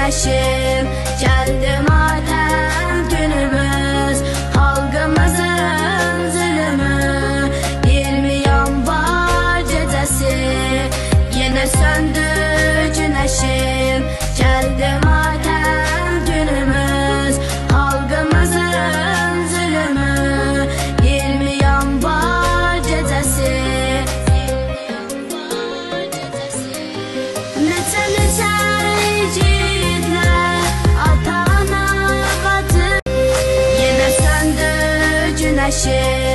güneşim, geldi matem günümüz. Halkımızın zulmü 20 yanvar gecesi, yine söndü güneşim, geldi matem günümüz. Halkımızın zulmü 20 yanvar gecesi. Neçə yiğitler ata-ana batı, yine söndü güneşim,